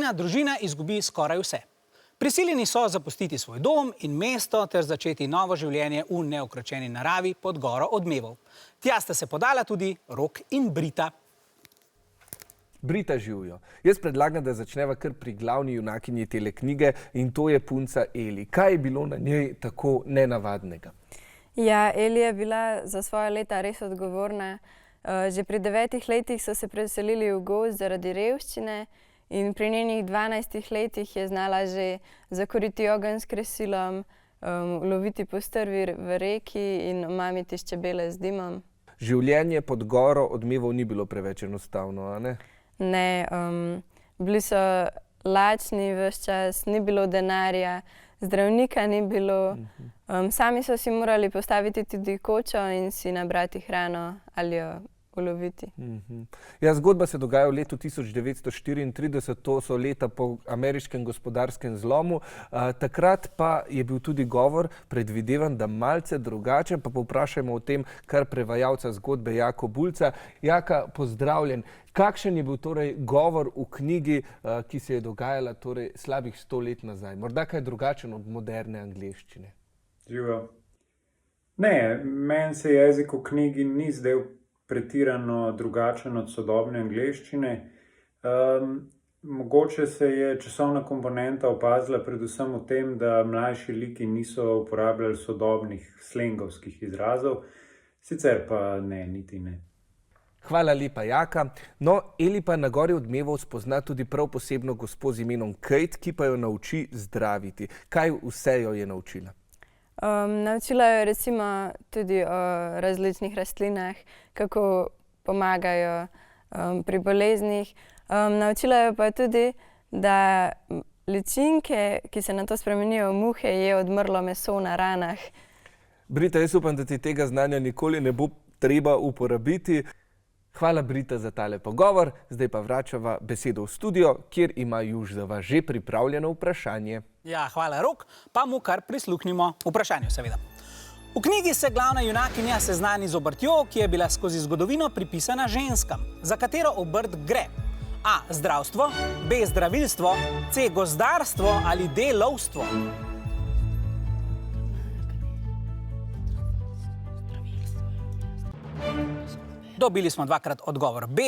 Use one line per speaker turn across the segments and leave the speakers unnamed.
Elina družina izgubi skoraj vse. Prisiljeni so zapustiti svoj dom in mesto ter začeti novo življenje v neukročeni naravi pod goro Odmevov. Tja sta se podala tudi Rok in Brita.
Brita, živijo. Jaz predlagam, da začneva kar pri glavni junakinji tele knjige in to je punca Eli. Kaj je bilo na njej tako nenavadnega?
Ja, Eli je bila za svoja leta res odgovorna. Že pri 9 letih so se preselili v gozd zaradi revščine in pri njenih 12 letih je znala že zakuriti ogenj s kresilom, loviti postrvi v reki in omamiti ščebele z dimom.
Življenje pod goro Odmevov ni bilo preveč enostavno, a ne?
Ne, bili so lačni ves čas, ni bilo denarja, zdravnika ni bilo. Sami so si morali postaviti tudi kočo in si nabrati hrano ali jo uloviti.
Ja, zgodba se dogaja v letu 1934, to so leta po ameriškem gospodarskem zlomu. Takrat pa je bil tudi govor, predvidevam, da malce drugačen, pa povprašajmo o tem kar prevajalca zgodbe Jako Bulca. Jaka, pozdravljen. Kakšen je bil torej govor v knjigi, ki se je dogajala torej slabih 100 let nazaj? Morda kaj drugačen od moderne angleščine?
Živijo. Ne, meni se jezik v knjigi ni zdel pretirano drugačen od sodobne angleščine. Mogoče se je časovna komponenta opazila predvsem v tem, da mlajši liki niso uporabljali sodobnih slengovskih izrazov, sicer pa ne, niti ne.
Hvala lepa, Jaka. No, Eli pa na gori Odmevov spozna tudi prav posebno gospo z imenom Kate, ki pa jo nauči zdraviti. Kaj vse jo je naučila?
Naučila jo recimo tudi o različnih rastlinah, kako pomagajo pri boleznih. Naučila jo pa tudi, da ličinke, ki se nato spremenijo v muhe, je odmrlo meso na ranah.
Brita, jaz upam, da ti tega znanja nikoli ne bo treba uporabiti. Hvala, Brita, za tale pogovor. Zdaj pa vračava besedo v studio, kjer ima Juž za vas že pripravljeno vprašanje.
Ja, hvala, Rok, pa mu kar prisluhnimo vprašanju, seveda. V knjigi se glavna junakinja seznani z obrtjo, ki je bila skozi zgodovino pripisana ženskam. Za katero obrt gre? A. Zdravstvo, B. Zdravilstvo, C. Gozdarstvo ali D. Lovstvo? Dobili smo dvakrat odgovor B.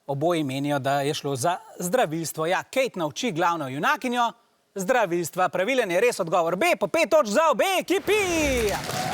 Oboji menijo, da je šlo za zdravilstvo. Ja, Kate nauči glavno junakinjo zdravilstva. Pravilen je res odgovor B. Po 5 točk za obe ekipi!